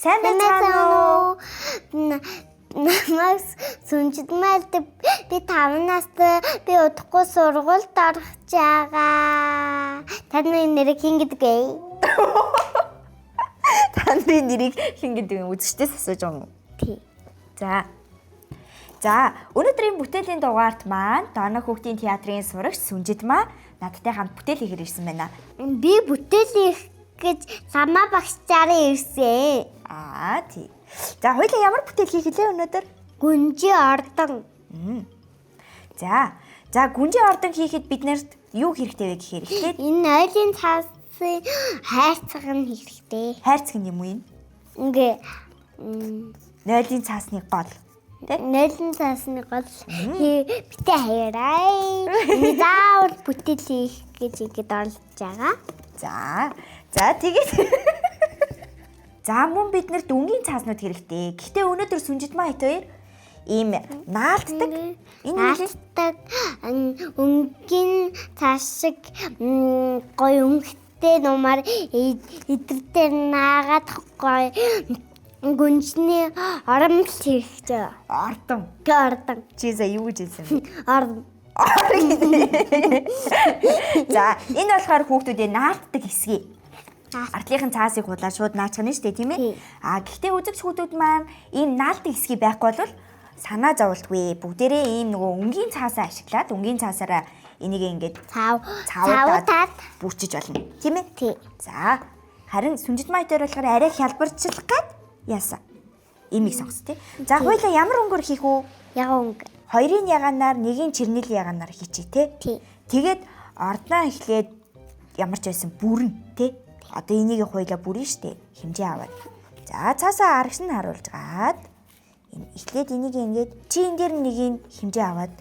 Сайн байна уу? Намайг сүнжидмэлд би 5 настай би удахгүй сургуульд орох байгаа. Таны нэрийг хэн гэдэг вэ? Таны нэрийг хэн гэдэг вэ? Үзэгчдээс асууж байгаа юм уу? Тий. За, өнөөдрийн бүтээлийн дугаарт маань Дона хүүхдийн театрын сурагч Сүнжидмаа надтай хамт бүтээл хийхээр ирсэн байна. Би бүтээл хийх гэж ламаа багшчаараа ирсэн. Тий. За, хоёулаа ямар бүтээл хийх гэлээ өнөөдөр? Гүнжи ордон. За, гүнжи ордон хийхэд биднэрт юу хэрэгтэй вэ гэхээр эхлээд Энэ нойлын цаасын хайрцаг нь хэрэгтэй. хайрцаг нь юм уу энэ? Ингээ Нойлын цаасны гол. Тэ? нойлын цаасны гол битээ хаяарай. Заавал бүтээл хийх гэж ихэд оролдож байгаа. За, тэгээд за мөн биднэрт өнгийн цааснууд хэрэгтэй. Гэхдээ өнөөдөр Сүнжидмаа хит хоёр ийм наалтдаг. Энэ наалтдаг өнгийн цаас шиг гоё өнгөтэй нумаар идэртээр наагаад гоё гүнжний оромл хэрэгтэй. ордон. Чи за юу гэж хэлсэн бэ? Ордон. За, энэ болохоор хүүхдүүдийн наалтдаг хэсгийг. Артлынхын цаасыг хулаад шууд наачгана шүү дээ, тийм ээ? Гэхдээ үзэгч хүүхдүүд маань ийм наалтдаг хэсгийг байхгүй бол санаа зовлтгүй. Бүгдээрээ ийм нөгөө өнгийн цаасаа ашиглаад өнгийн цаасаараа энийг ингээд цаавуудаад бүрчиж болно, тийм ээ? Тий. За, харин Сүнжидмаа дээр болохоор арай хялбарчлах гээд яасан. Имийг сонгос тий. За, хоёулаа ямар өнгөөр хийх үү? Яган өнгө. Хоёрын ягаанаар, нэгийн чирнэл ягаанаар хийчих тий. Тэгээд ордноо эхлээд ямар ч байсан бүрэн тий. Одоо энийг хоёулаа бүрэн штэ хэмжээ аваад. За, цаасаа арагш нь харуулж гаад эхлээд энийг ингээд чи энэ дээр нэгийг хэмжээ аваад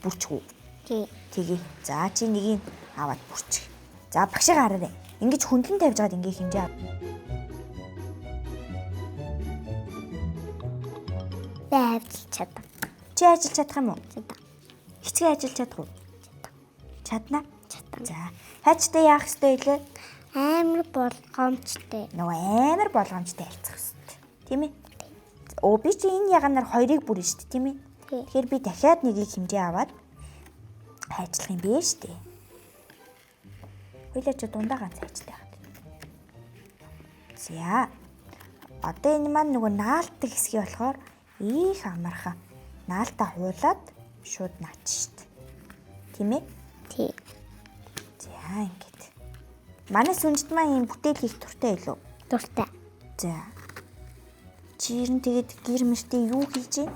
бүрчгүү. Тий. Тэгээ. За, чи нэгийг аваад бүрчих. За, багшаа гараарай. Ингэж хөндлөн тавьж гаад ингээ хэмжээ ав. Ажиллаж чадах. Чи ажиллаж чадах юм уу? Чадах. Хэцгээ ажиллаж чадах уу? Чадна. Чадах. За, хайчтай яах ёстой вэ? Амар болгоомжтой. Нөгөө амар болгоомжтой харьцах ёстой. Тийм ээ? Би чи энэ ягаанаар хоёрыг бүрэн штэ, тийм ээ? Тэгэхээр би дахиад нэгийг хэмжээ аваад хайчлах юм бэ штэ. Хоёлаа ч дундаа ганц хайчтай хаад. За. Одоо энэ маань нөгөө наалтдаг хэсгийг болохоор их амархан наалтаа хуулаад шууд наач штэ. Тийм ээ? Тий. За ингээд. Манай Сүнжидмаа ийм бүтээл хийх туртай илүү. Дуртай. За. Чи ер нь тэгээд гэр мөртөө юу хийж байна?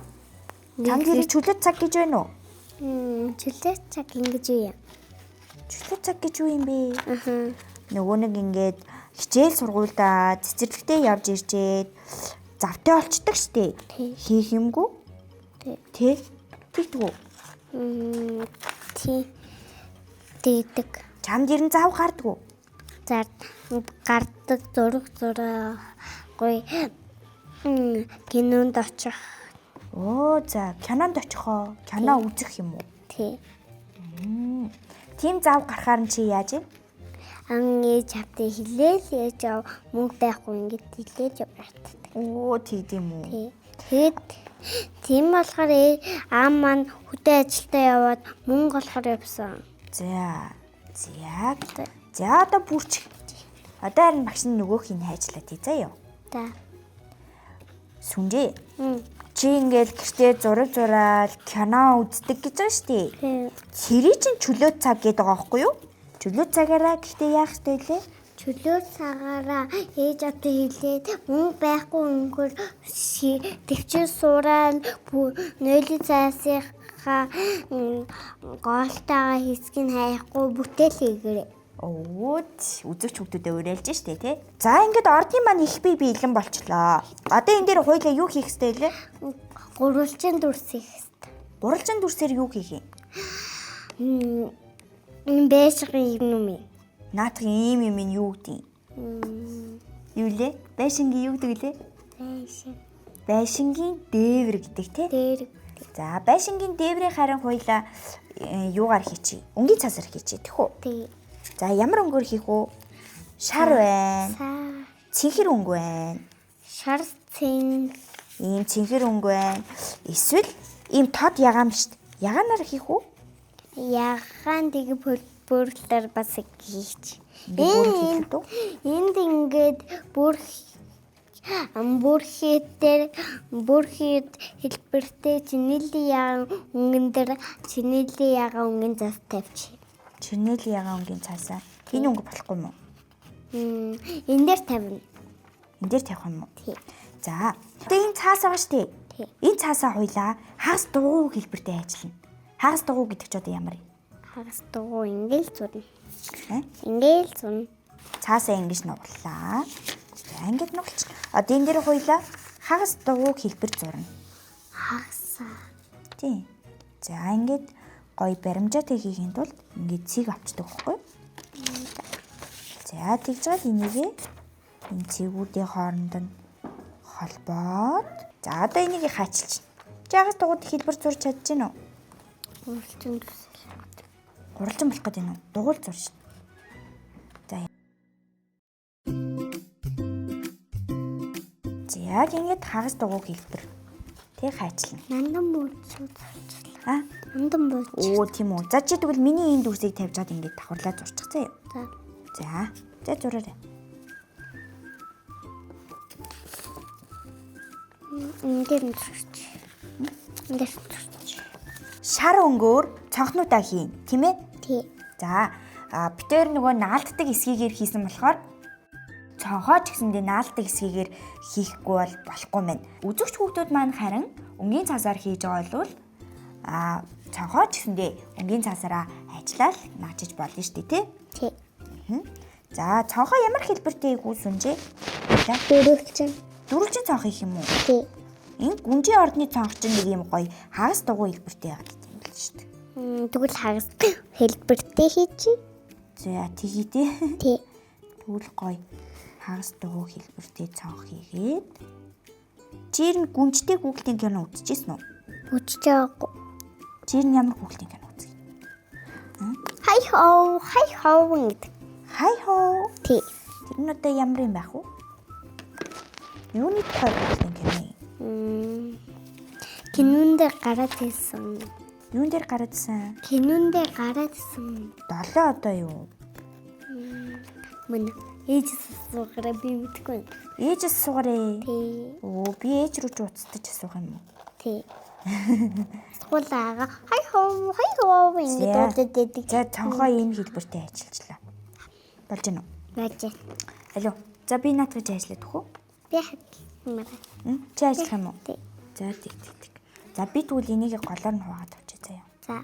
Чам гэрийг чөлөөт цаг гэж байна уу? Чөлөөт цаг ингэж юу юм? Чөлөөт цаг гэж юу юм бэ? Нөгөө нэг ингээд хичээл сургуульдаа цэцэрлэгтээ явж ирчээд завтай олчдаг штэ. Хийх юмгүй? Тий. Тэгтгүү. Тий. Тэгдэг. Чамд ер нь зав гардгүү? Зар гардаг зураг гоё кинонд очих. За кинонд очихоо. Кино үзэх юм уу? Тий. Тим зав гарахаар нь чи яаж вэ? Ээж хавтаа хилээл ээж ав мөнгө байхгүй ингээд хилээж явдаг. Тэгдэм үү? Тий. Тэгээд тийм болохоор аав маань хөдөө ажилдаа яваад мөнгө болохоор явсан. За одоо бүрчих. Одоо харин багш нь нөгөөх нь хайжлаа тий заяа. За. Сүнжээ. Чи ингээд гэртээ зураг зураал, кино үздэг гэж байгаа шүү дээ. Хэрий чин чөлөөт цаг гэдэг байгаа байхгүй юу? Чөлөөт цагаараа гэртээ яах ёстой вэ? Чөлөөт цагаараа ээж автай хэлээд мөнгө байхгүй өнгөөр төвчөө суурал нойлын цаасынхаа голтойгоо хэсгийг хайхгүй бүтээл хийгээрэй. Өөд үзэгч хүмүүстэй уриалж штэ тий. За ингээд ордны маань их бие биелэн болчлоо. Одоо энэ дээр хоёлаа юу хийх ёстой вэ? Гурвалжин дүрс хийх хэрэгтэй. Гурвалжин дүрсээр юу хийх юм? Энэ бэшгийн юм уу? Наадхын ийм юм юу гэдэг юм? Юу лээ? Байшингийн юу гэдэг лээ? Бэшин. Байшингийн дээвэр гэдэг тий. Дээр. За байшингийн дээврийн харин хоёлаа юугаар хийчихье? Өнгийн цасаар хийчихье тэгэх үү? Тий. За ямар өнгөөр хийх үү? Шар байна. Саа. Цэнхэр өнгө байна. Шар цэн. Ийм цэнхэр өнгө байна. Эсвэл ийм тод ягаан биш. Ягаанаар хийх үү? Ягаан тэг бүрлээр бас хийч. Энд Энд ингээд бүрхийд хэлбэртэй чинилийн ягаан өнгөн дээр чинилийн ягаан өнгөн зас тавьчих. Чинэл ягаан өнгийн цаасаа. Энэ өнгө болохгүй юм уу? Энэ дээр тавина. Энд дээр тавих юм уу? Тий. За. Тэгээ энэ цаас байгаа шүү дээ. Тий. Энэ цаасаа хоёлаа хагас дугуй хэлбэртэй ажиллана. Хагас дугуй гэдэг ч одоо ямар юм? Хагас дугуй ингээл зурна. Э? Ингээл зурна. Цаасаа ингэж нуглаа. За ингэж нугалчих. Одоо энэ дээр хоёлаа хагас дугуй хэлбэр зурна. Хагасаа. Тий. За ингэж гоё баримжаатай хийхийн тулд ингэж цэг авчдаг байхгүй? За тэгж гал энийгээ энэ цэгүүдийн хооронд нь холбоод за одоо энийг хаачилж. Жагас дугуйд хэлбэр зурж чадж гэнэ үү? Гурвалжин дүрс. Гурвалжин болох гэдэг нь дугуйл зурж шин. За. Яг ингэж хагас дугуй хэлбэр тэг хаачилна. Нандан бууцууд зурчлаа. А? Нандан бууц. Оо тийм үү. За чи тэгвэл миний энэ дүрсийг тавьж гад ингэж давхарлаа зурчих заяа. За. За зураарай. Энд дээр зурч. Энд дээр зурч. Шар өнгөөр цонхнуудаа хийн, тийм ээ? Тий. За, битээр нөгөө наалддаг эсгийгээр хийсэн болохоор цонхоо ч гэсэндээ наалддаг эсгийгээр хийхгүй бол болохгүй мэн. Үзэгч хүүхдүүд маань харин өнгийн цаасаар хийж байгаа бол цонхоо ч гэсэндээ өнгийн цаасаараа ажиллаад наачиж болно шүү дээ, тий? Тий. За, цонхоо ямар хэлбэртэй хийх үү сүнжээ? Дөрөвчин. Дөрвөлжин цонх хийх юм уу? Тий. Энэ гүнжийн ордны цонх чинь нэг юм гоё хагас дугуй хэлбэртэй байгаад юм л шүү дээ. Тэгвэл хагас хэлбэртэй хийчих. За, тэгье тий. Тий. Тэгвэл гоё хагас дугуй хэлбэртэй цонх хийгээд чир нь гүнжтэй Google-ийн кино үзчихсэн үү? Үзэж байгаагүй. Чир нь ямар Google-ийн кино үзье? Хай хоо гэдэг. Хай хоо. Тий. Тэр нь одоо ямар юм байх вэ? Юуны тухай Google-ийн кино юм? Кинонд гараад ирсэн. Юун дээр гараадсан? Кинонд гараад ирсэн. Долоо одоо юу? Мөн ээжээс асуугараа би мэдгүй. Ээжээс суугарэ. Тий. Оо би ээж рүү ч уцтаж асуух юм уу? Тий. Скуулаага хай хоо ингэж дуудаад байдаг. За цонхоо ийм хэлбэртэй ажиллажлаа. Болж гэнэ үү? Яаж. Алло. За би наат гэж ажиллаад өгөх үү? Би хагмараа. Чи ажиллах юм уу? Тий. За тэг. За би тэгвэл энийг голоор нь хуваагаад авчи заяа. За.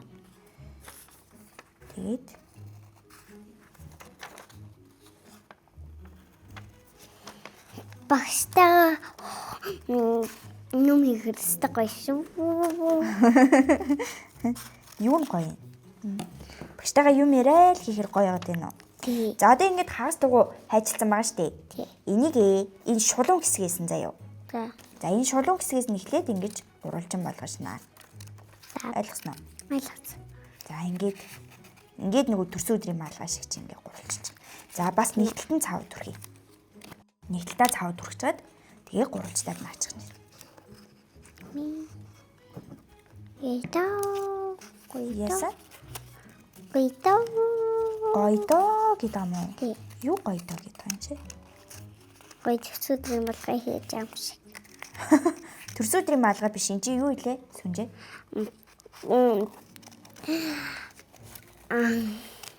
Тэгээд Багштайгаа юм хийх хэрэгтэй гоё шүү. юу нь гоё юм? Багштайгаа юм яриа л хийхэр гоё яваад байна уу? Тий. За одоо ингэж хагас дугуй хайчилсан байгаа штэ. Тий. Энийг энэ шулуун хэсгээс нь заяа. За. За энэ шулуун хэсгээс нь эхлээд ингэж гурвалжин болгоснаа. За. Ойлгосноо? Ойлгосон. За ингэж нөгөө төрсөн өдрийн маалгаа шиг чи ингэ гурвалжиж. За бас нэгдэлтэн цав төрхий. Нэгдэлтээ цав төрчихөд тэгээ гурвалжтаад наачих нь. Эдоо. Яса? Эдоо. Гойдоо гэдэг юм уу? Тий. Юу гойдоо гэдэг юм чи? Гоё төсөөдрийн болгоо хийж юм шиг. Төрсөн өдрийн маалгаа биш энэ чи юу илээ? Сүнжээ.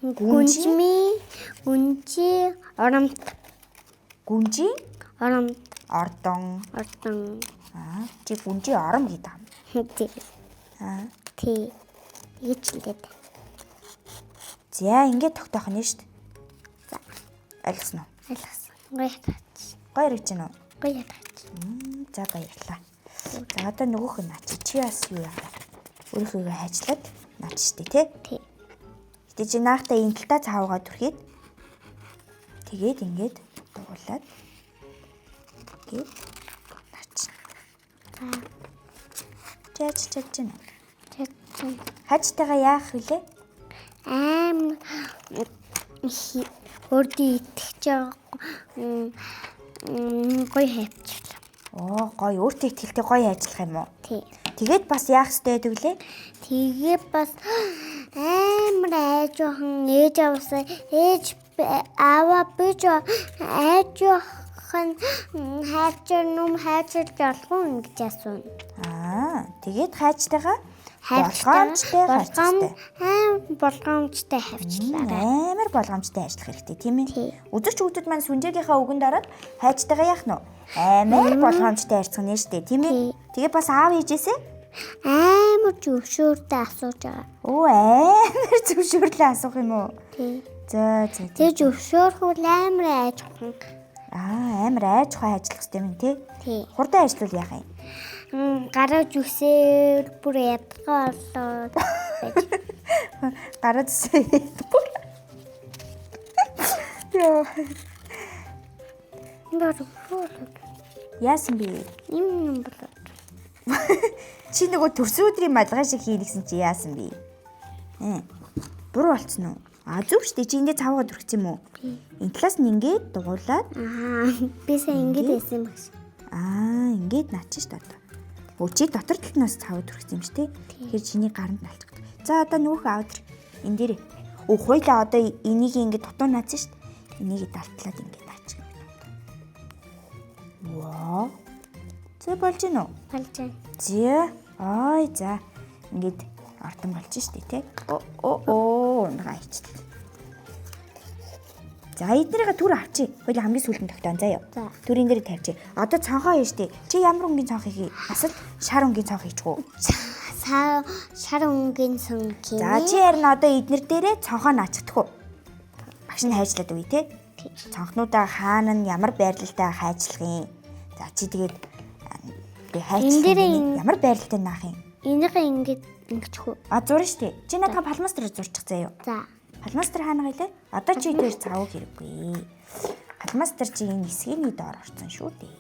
Гүнжи оромт. Гүнжийн Оромт. ордон. Чи гүнжийн ором гэдэг юм. Тий. Тий. Ийчлээд. За ингээд тогтоох нь шүү дээ. Ойлгосноо? Ойлгосон. Гоё ядаач. Гоё ирж гэнэ үү? Гоё ядаач. За баярлалаа. За одоо нөгөөх нь наач. Чи бас юу яа? Өөрийнхөө хайжлаад наач штэ тий. Тий. Гэтэ чи наахта энэ талтаа цаавгаа түрхийд. Тэгээд ингээд дугуулад. Тэгээд наач. Чач чинь. Тэгсэн. Хайжтайгаа яах вүлээ? Өөрдөө итгэж гоё хайчлаа. Оо гоё өөртөө ихтэй гоё ажиллах юм уу? Тий. Тэгээд бас яах ёстой байдаг лээ? Тэгээ бас амар айжхан ээж авсаа ээж аваа бич айжхан хайчаар нүм хайчилж олгүй ингэж асууна. Тэгээд хайжтайгаа болгоомжтой хавчлаа. Амар болгоомжтой ажиллах хэрэгтэй тийм ээ. Үзэгч хүүхдүүд маань сүнжээгийнхаа үгэнд ороод хайжтайгаа яах нь вэ? Амар болгоомжтой харьцах нь штэ тийм ээ. Тэгээ бас аав ээжээсээ амар зөвшөөрөлтэй асууж байгаа. Оо амар зөвшөөрлөө асуух юм уу? Тий. За. Тэгээ зөвшөөрөхөөр амар айжхан. Амар айжхан ажиллах хэрэгтэй юм тий. Тий. Хурдан ажиллавал яах юм? Гараж үсээр бүр ядгаа болоод байж. Гараж үсээр бүр. Яа. Яасан бэ? Юм болоод. Чи нөгөө төрсөн өдрийн малгай шиг хий гэсэн чи яасан бэ? Буруу болцсон уу? Зөв шүү дээ. Чи эндээ цавгаа дүрхсэн юм уу? Энэ талаас нь ингээд дугуулад. Би сайн ингээд байсан юм байна. Ингээд наачих шүү дээ. Чи дотор талнаас цаваа дүрхсэн юм шүү дээ. Тэгэхээр чиний гаранд наалчих. За одоо нөгөөх аавд энэ дээр. Хуйлаа одоо энийг ингээд дутуу наацсан шүү дээ. Энийг далтлаад ингээд наачих. Вау. Зэ болж гин үү? Болж байна. За. Ингээд ортон болж штэ тий. Нагайчлаа. За эднэрийг түр авчи. Хоёул хамгийн сүүлд нь тогтоон заяа. Түр энэ дээр тавьчих. Одоо цонхоо хийн штэ. Чи ямар өнгийн цонх хий? Асал шар өнгийн цонх хийчихв. Шар өнгийн цонх хий. За чи харин одоо эднэр дээрээ цонхоо наачдах уу? Багш нь хайжлаад үгүй тий. Цонхнуудаа хаана нь ямар байрлалтай хайжлах юм. За чи тэгээд хайжлах ямар байрлалтай наах юм. Энийг ингэж ингэчихв. Зурна штэ. Чи надад палмастер зурчих заяа. За. Палмастер хаана гэлээ? Одоо чи дээр цаав хэрэггүй. Палмастер чи энэ эсгийн доор орсон шүү дээ.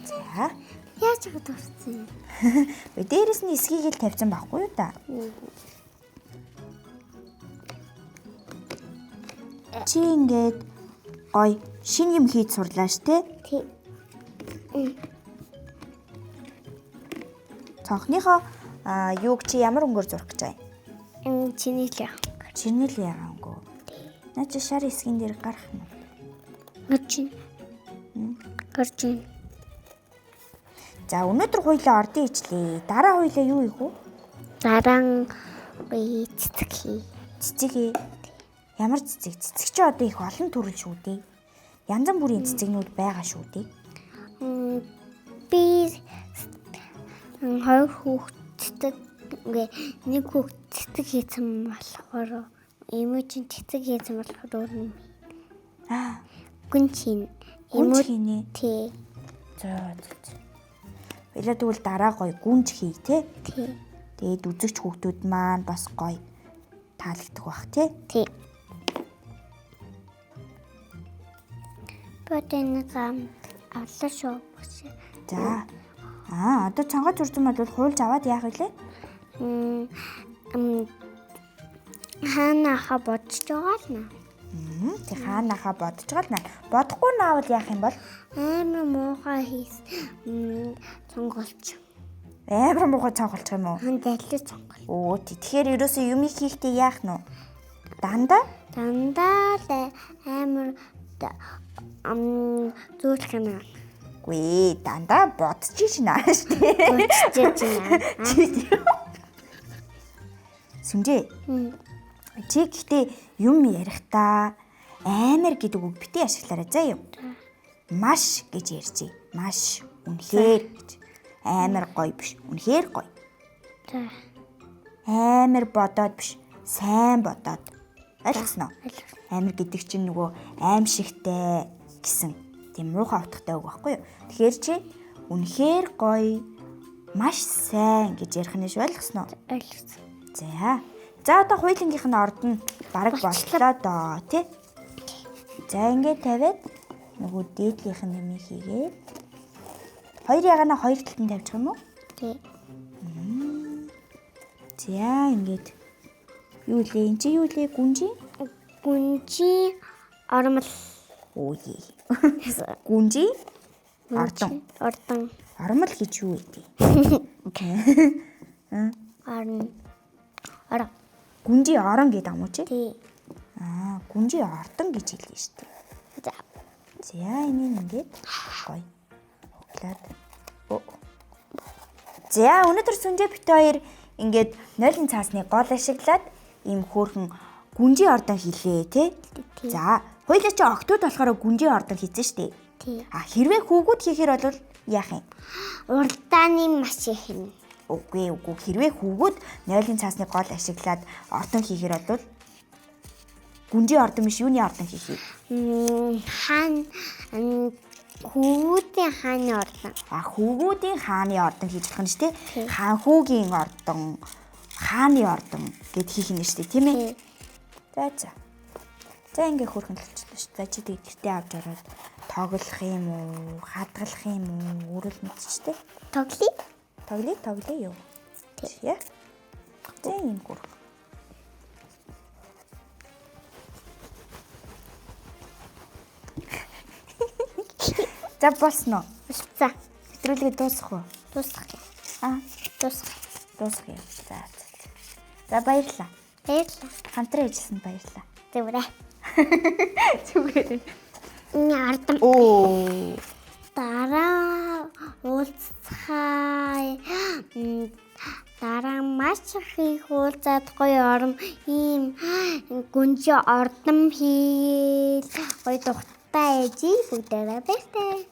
За. Яаж чад орсон юм? Дээрээс нь эсгийг л тавьсан байхгүй юу та? Чи ингээд гой шин юм хийж сурлаа штэ. Тий. Цонхныхоо юуг чи ямар өнгөөр зурах гэж байна? Чиний л яа. Чиний л яагаангүй. Наа чи шар эсгэн дээр гарах нь. Гарч ийн. За өнөөдөр хоёлаа ордын ичлээ. Дараа хоёлаа юу ийх вэ? Дараа цэцэг хий. Цэцэг ээ. Ямар цэцэг? Цэцэг чи одоо их олон төрөл шүү дээ. Янз бүрийн цэцэгнүүд байгаа шүү дээ. Би хоёр хүүхэдтэй нэг хүүхэд цэцэг хийсэн болохоор эмээжин цэцэг хийсэн болохоор өөр юм. Гүн чин. Эмээ тий. За. Баялаа тэгвэл дараа гоё гүнж хий те. Тий. Тэгээд үзэгч хүүхдүүд маань бас гоё таалагддаг бах те. Тий. Бэтэн зам авлаа шүү. За. Одоо цангаж урсан бол хуульж аваад яах вэ? Хаанааха бодож байгаа л наа. Тэг хаанааха бодож байгаа л наа. Бодохгүй наавал яах юм бол? Амар муухай хийс цонголч. Амар муухай цонголчих юм уу? Далли цонгол. Тэгэхээр ерөөсөө юм хийхдээ яах нь вэ? Дандаа л амар зөөлх юм аа. Гүй дандаа бодчих шнаа штэ. Сүнжээ. Чи гэхдээ юм ярихдаа амар гэдэг үг битгий ашиглаарай заа юу. Маш гэж ярьжээ. Маш үнэхээр гэж. Амар гоё биш. Үнэхээр гоё. За. Амар бодоод биш. Сайн бодоод. Ойлгосноо? Амир гэдэг чинь нөгөө аимшигтай гэсэн тийм муухай утгатай үг байхгүй юу? Тэгэхээр чи үнэхээр гоё, маш сайн гэж ярих нь шүү, ойлгосноо? Ойлгосон. За одоо хуйлынгийнх нь орд нь бараг боллоо доо, тий? За ингээд тавиад нөгөө дээдлийнх нь нэмийг хийгээд хоёр ягаана хоёр талд нь тавьчих юм уу? Тий. За ингээд юу лээ? Энд чи юу лээ? Гүнжи ормол. Өөе. Гүнжи ордон. Ормол гэж юу вэ? Ора. Гүнжи орон гэдэг юм уу чи? Тий. Гүнжи ордон гэж хэлнэ шүү дээ. За. Энийг ингээд гоё. Хуглаад. За өнөөдөр сүнжээ бит хоёр ингээд нойлын цаасны гол ашиглаад ийм хөөрхөн гүнжи ордон хийлээ тий. За хоёулаа чи октод болохоор гүнжи ордон хийсэн шүү дээ. Тий. Хэрвээ хүүгүүд хийхээр бол яах юм? Уралдааны маш их юм. Үгүй. Хэрвээ хүүгүүд нойлын цаасны гол ашиглаад ордон хийхээр бол гүнжи ордон биш юуны ордон хийх юм? Хүүгүүдийн хааны ордон. Хүүгүүдийн хааны ордон хийж болох нь шүү дээ. Хаанхүүгийн ордон, хааны ордон гэд хийх нь шүү дээ, тийм ээ? За ингээ хөрхөн болчихлоо шүү дээ. Чи тэгээд гэртээ авч ороод тоглох юм уу, хадгалах юм уу, өөрөөр мэдчихтэй. Тоглоё юу? Тий. За энэ гүр. За болсноо. За. Хэтрүүлгээ дуусгах уу? Дуусгах. Дуусгах юм. За баярлалаа. Хамтран ажилласанд баярлалаа. Зүгээр. Энэ ардам. Дараа уулзахаа. Дараа маш их уулзаад гоё ором ийм гүнжи ордом хийл гоё тухтай ээжи бүгдээрээ бэлтэй.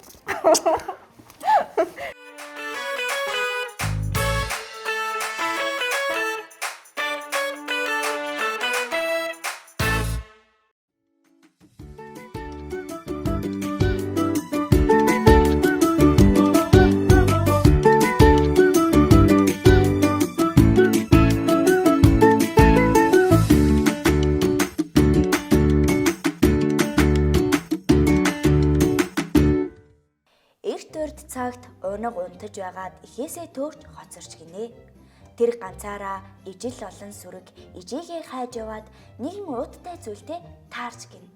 Цагт унаг унтаж байгаад ихээсээ төөрч хоцорч гинэ. Тэр ганцаараа ижил олон сүрэг ижигээ хайж яваад нэгэн ууттай зүйлтэй таарч гинэ.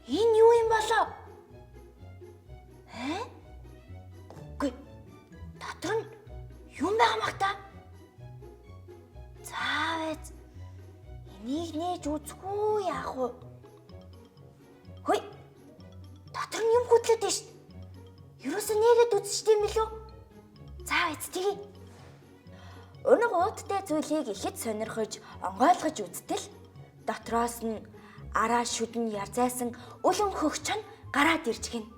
Энэ юу юм болоо? Үгүй. Дотор нь юм байгаамах та? Заавал энийг нээж үзэхгүй яах вэ? Хөөе. Дотор нь юм хөдлөд байна шүү. Юусэн нээгээд үзчихтэй юм билүү? За эцтгий. Өнөг ууттай зүйлийг ихэд сонирхож, онгойлгож үзтэл дотроос нь араа шүдэн ярзайсан үлэн хөгчөн гараад ирж гин.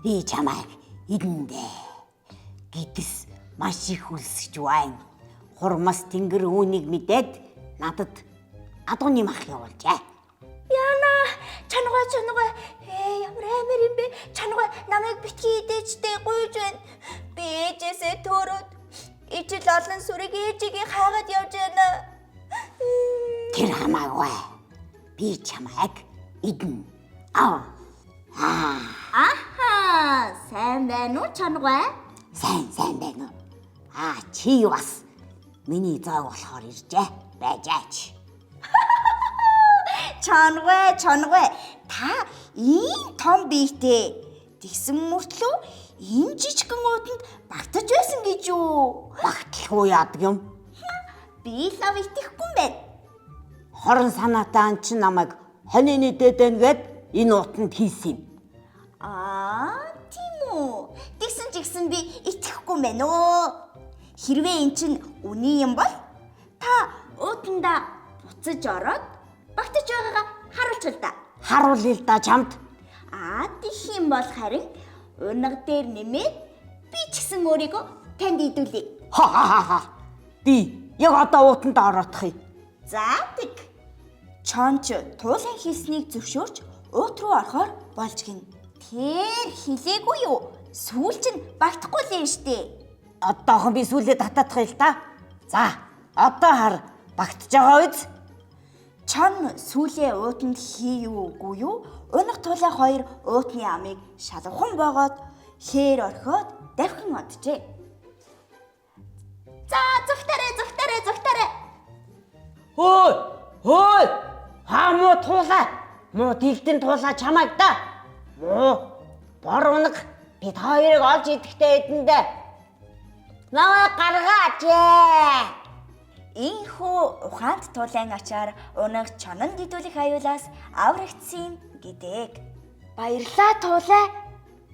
Би чамайг идэндээ гидс маш их үлсэж байна. Хурмас тэнгэр үүнийг мэдээд надад адууны мах явуулжээ. Яна, чангаа ямар амир юм бэ? Чангаа намайг битгий идээчтэй гуйж байна. Би ээжээсээ төөрөөд ижил олон сүрэг ээжигээ хаагаад явж байна. Тэр хамаагүй. Би чамайг идэн. Сайн байна уу чангаа? Сайн байна уу? Чи бас миний зоог болохоор иржээ. Байжаач. Чангаа та ийм том биетэй тэгсэн мөртлөө ийм жижигхэн ууданд багтаж байсан гэж юу? Багтлахгүй яадаг юм. Би лав итгэхгүй юм байна. Хорон санаатай чи намайг хонины дэдэн гээд энэ утанд хийсэн юм. Тийм үү. Тэгсэн би итгэхгүй байна оо. Хэрвээ эн чинь үний юм бол та ууданда буцаж ороод багтаж байгаагаа харуулж л да. Харуулъя л да чамд. Тийх юм бол харин унаг дээр нэмээд би ч гэсэн өөрийгөө танд идүүлье. Ха. Би яг одоо уутанд ороодох юм. За тэг. Чонч туулайн хийснийг зөвшөөрч уут руу орохоор болж гин. Тэр хилээгүй юу? Сүүл чинь багтахгүй л юм штэ. Одоохон би сүүлээ татаадах юм л да. За, одоо хар багтж байгаа үз. Чон сүүлээ уутанд хийюугүй юу? Унах туулай хоёр уутны амыг шалгухан боогоод хээр орхиод давхин оджээ. За зүгтарэ. Хөөй! Хамуу туулаа. Муу дэлдэн туулаа чамайг да. Муу бор унаг бид хоёрыг олж идэхтэй эдэндээ. Наваа гаргаач. Ийхүү ухаант туулайн ачаар унах чонон дидүүлэх аюулаас аврагдсан гэдэг. Баярлаа туулай.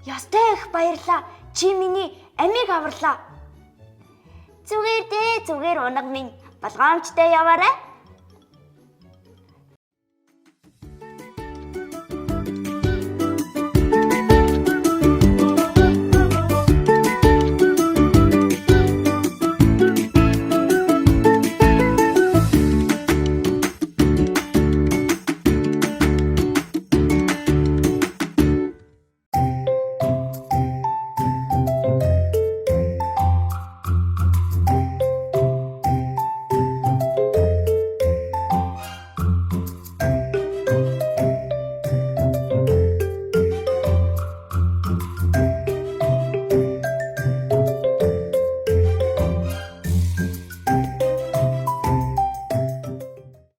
Ёстой их баярлаа. Чи миний амийг аварлаа. Зүгээр унаг минь болгоомжтой яваарай.